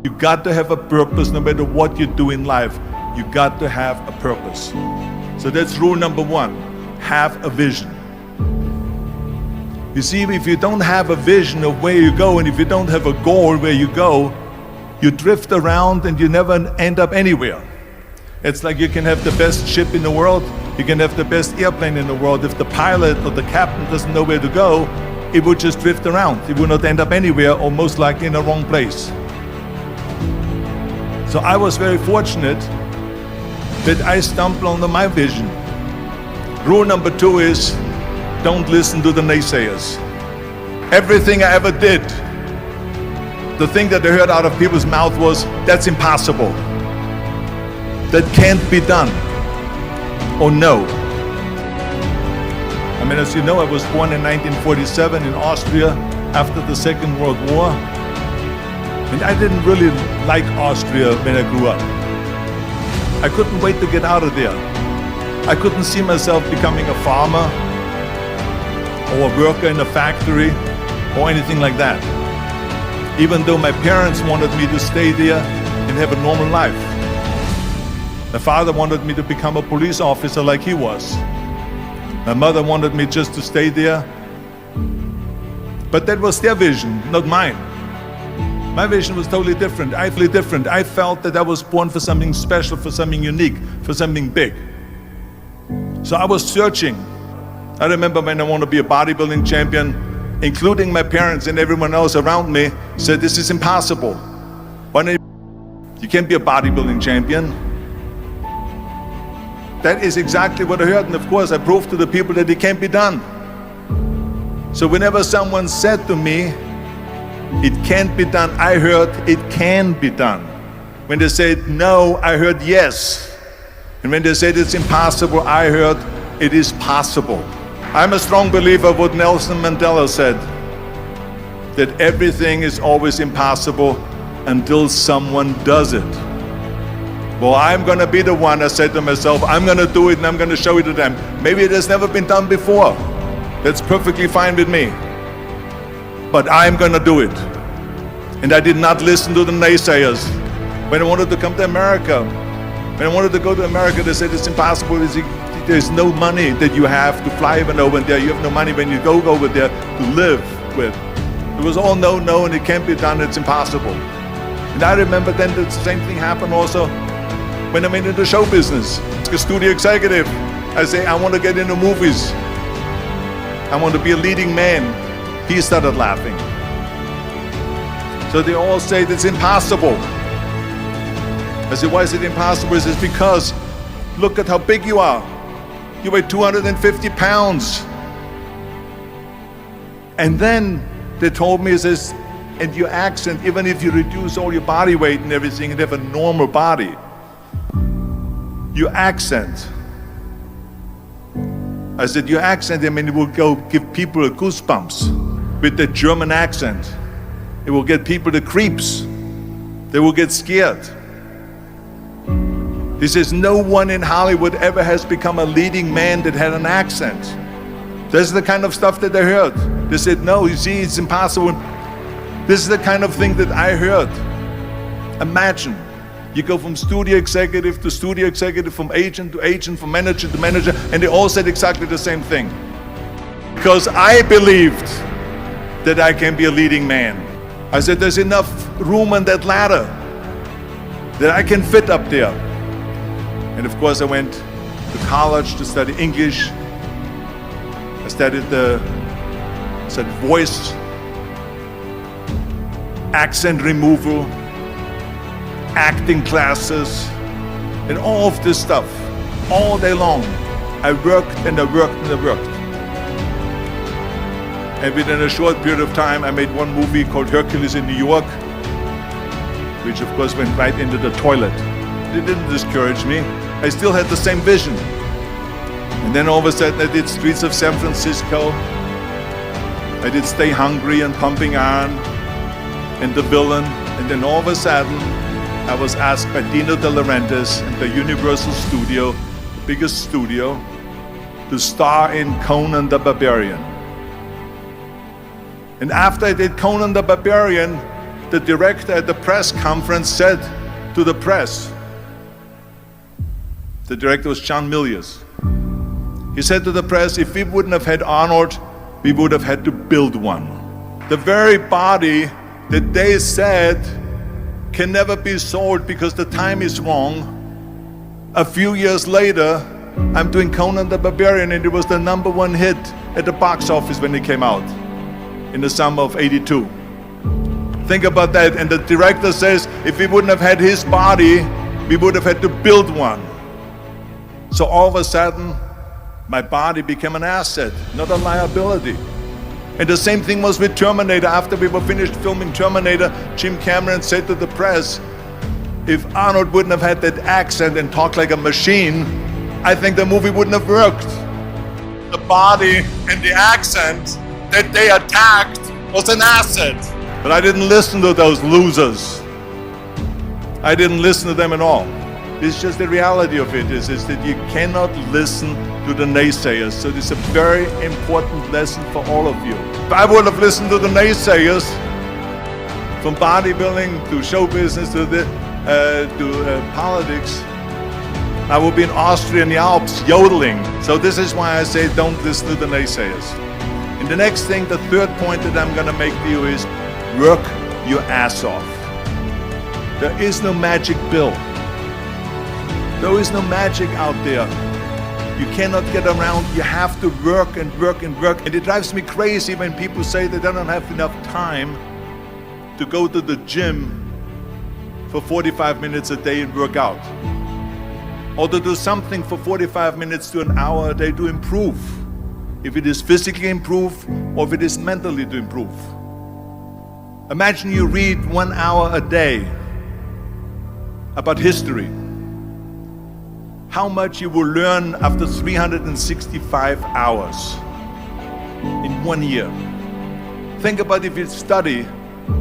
You got to have a purpose no matter what you do in life. You got to have a purpose. So that's rule number one. Have a vision. You see, if you don't have a vision of where you go, and if you don't have a goal where you go, you drift around and you never end up anywhere. It's like you can have the best ship in the world, you can have the best airplane in the world. If the pilot or the captain doesn't know where to go, it will just drift around. It will not end up anywhere, or most likely in the wrong place. So I was very fortunate that I stumbled on my vision. Rule number two is, don't listen to the naysayers. Everything I ever did, the thing that I heard out of people's mouth was, that's impossible. That can't be done. Or no. I mean, as you know, I was born in 1947 in Austria after the Second World War. And I didn't really like Austria when I grew up. I couldn't wait to get out of there. I couldn't see myself becoming a farmer or a worker in a factory or anything like that. Even though my parents wanted me to stay there and have a normal life. My father wanted me to become a police officer like he was. My mother wanted me just to stay there. But that was their vision, not mine. My vision was totally different. I felt that I was born for something special, for something unique, for something big. So I was searching. I remember when I wanted to be a bodybuilding champion, including my parents and everyone else around me, said, this is impossible. You can't be a bodybuilding champion. That is exactly what I heard, and of course I proved to the people that it can't be done. So whenever someone said to me, it can't be done, I heard, it can be done. When they said no, I heard yes. And when they said it's impossible, I heard it is possible. I'm a strong believer of what Nelson Mandela said, that everything is always impossible until someone does it. Well, I'm going to be the one, I said to myself, I'm going to do it and I'm going to show it to them. Maybe it has never been done before. That's perfectly fine with me. But I'm going to do it. And I did not listen to the naysayers. When I wanted to come to America, when I wanted to go to America, they said it's impossible. There's no money that you have to fly even over there. You have no money when you go over there to live with. It was all no, and it can't be done, it's impossible. And I remember then the same thing happened also when I went into show business. As a studio executive, I say, I want to get into movies. I want to be a leading man. He started laughing. So they all say it's impossible. I said, why is it impossible? He says, because look at how big you are. You weigh 250 pounds. And then they told me, he says, and your accent, even if you reduce all your body weight and everything and have a normal body, your accent. I said, your accent, I mean, it will go give people a goosebumps with the German accent. It will get people the creeps. They will get scared. He says, no one in Hollywood ever has become a leading man that had an accent. This is the kind of stuff that I heard. They said, no, you see, it's impossible. This is the kind of thing that I heard. Imagine, you go from studio executive to studio executive, from agent to agent, from manager to manager, and they all said exactly the same thing. Because I believed that I can be a leading man. I said, there's enough room on that ladder that I can fit up there. And of course I went to college to study English. I studied voice, accent removal, acting classes, and all of this stuff, all day long. I worked and I worked and I worked. And within a short period of time, I made one movie called Hercules in New York, which of course went right into the toilet. It didn't discourage me. I still had the same vision. And then all of a sudden I did Streets of San Francisco. I did Stay Hungry and Pumping Iron and The Villain. And then all of a sudden I was asked by Dino De Laurentiis and the Universal Studio, the biggest studio, to star in Conan the Barbarian. And after I did Conan the Barbarian, the director at the press conference said to the press, the director was John Milius. He said to the press, if we wouldn't have had Arnold, we would have had to build one. The very body that they said can never be sold because the time is wrong. A few years later, I'm doing Conan the Barbarian, and it was the #1 hit at the box office when it came out in the summer of '82. Think about that. And the director says, if we wouldn't have had his body, we would have had to build one. So all of a sudden, my body became an asset, not a liability. And the same thing was with Terminator. After we were finished filming Terminator, Jim Cameron said to the press, if Arnold wouldn't have had that accent and talked like a machine, I think the movie wouldn't have worked. The body and the accent that they attacked was an asset. But I didn't listen to those losers. I didn't listen to them at all. It's just the reality of it is that you cannot listen to the naysayers. So this is a very important lesson for all of you. If I would have listened to the naysayers, from bodybuilding to show business to politics, I would be in Austria in the Alps yodeling. So this is why I say don't listen to the naysayers. And the next thing, the third point that I'm going to make to you is work your ass off. There is no magic pill. There is no magic out there. You cannot get around. You have to work and work and work. And it drives me crazy when people say they don't have enough time to go to the gym for 45 minutes a day and work out. Or to do something for 45 minutes to an hour a day to improve. If it is physically improve or if it is mentally to improve. Imagine you read 1 hour a day about history. How much you will learn after 365 hours in 1 year. Think about if you study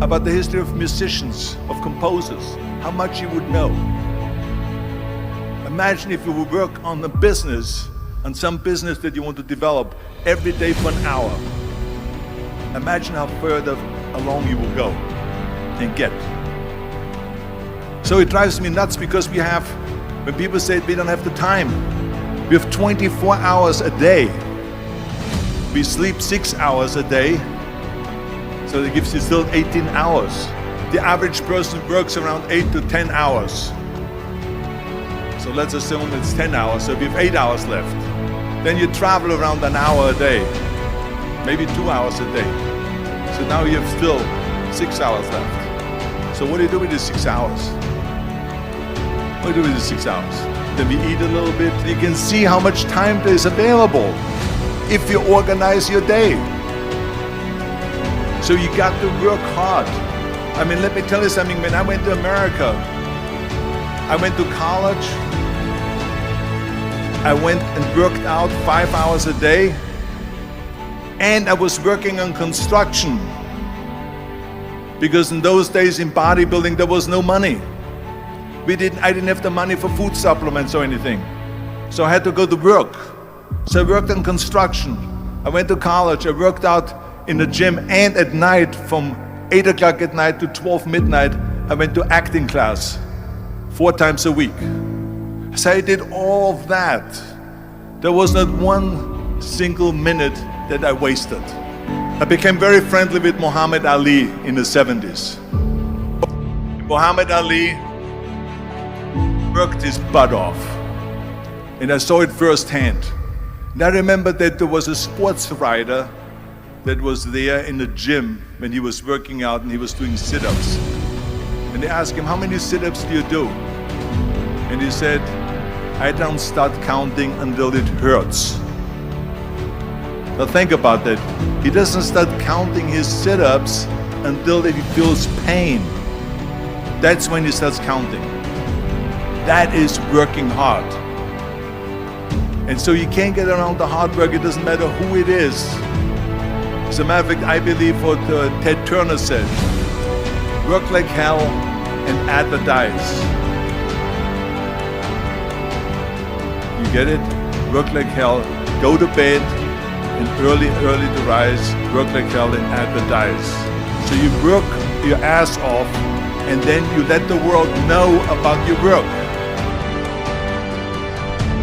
about the history of musicians, of composers, how much you would know. Imagine if you would work on a business, on some business that you want to develop every day for an hour. Imagine how further along you will go and get. So it drives me nuts because we have, when people say we don't have the time, we have 24 hours a day. We sleep 6 hours a day, so that gives you still 18 hours. The average person works around 8 to 10 hours. So let's assume it's 10 hours, so we have 8 hours left. Then you travel around an hour a day, maybe 2 hours a day. So now you have still 6 hours left. So what do you do with these 6 hours? What do you do with these 6 hours? Then we eat a little bit. You can see how much time there is available if you organize your day. So you got to work hard. I mean, let me tell you something. When I went to America, I went to college. I went and worked out 5 hours a day. And I was working on construction. Because in those days in bodybuilding, there was no money. I didn't have the money for food supplements or anything. So I had to go to work. So I worked on construction. I went to college. I worked out in the gym, and at night from 8 o'clock at night to 12 midnight, I went to acting class 4 times a week. So I did all of that. There was not one single minute that I wasted. I became very friendly with Muhammad Ali in the 70s. Muhammad Ali worked his butt off, and I saw it firsthand. And I remember that there was a sports writer that was there in the gym when he was working out and he was doing sit-ups. And they asked him, how many sit-ups do you do? And he said, I don't start counting until it hurts. Now think about that. He doesn't start counting his sit-ups until he feels pain. That's when he starts counting. That is working hard. And so you can't get around the hard work. It doesn't matter who it is. As a matter of fact, I believe what Ted Turner said, work like hell and advertise. You get it? Work like hell, go to bed, and early to rise, work like hell and advertise. So you work your ass off, and then you let the world know about your work.